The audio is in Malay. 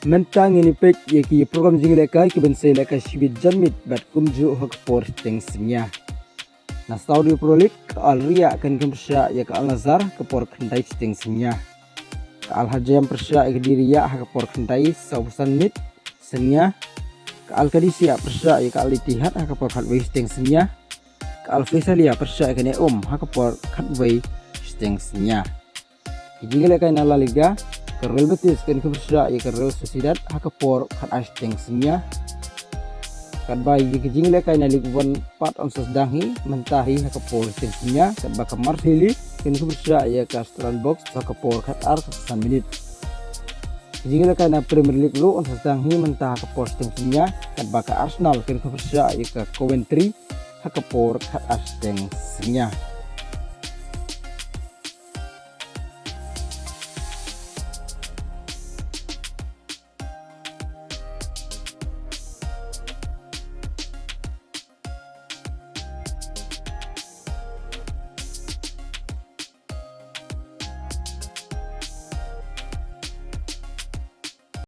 mentang ini pek iaki program jingialehkai ke bense lekai Shibiet jamit bat kumju hakapor shiteng synñia. Na Saudi Pro League al ria kan kemsya ya ke al nazar kapor kendai shiteng synñia. Ke al hajam persya ya ke diriya hakapor kendai sausan mit synñia. Ke al kadisia persya ya ke al itihad hakapor khatwei shiteng synñia. Ke al faisalia persya ya ke ne hakapor khatwei shiteng synñia. Jingialehkai na La Liga ke Real Betis kan kebersya ya ke Real Sociedad hakapor khat shiteng synñia. Kat bai ke jingialehkai na Ligue 1 pat on sdang mentahi hakapor shiteng synñia kat baka Marseille kan kebersya ya ke Strasbourg hakapor khat 9 menit. Jingialehkai na Premier League lo on sdang mentah hakapor shiteng synñia kat baka Arsenal kan kebersya ya ke Coventry hakapor khat shiteng synñia.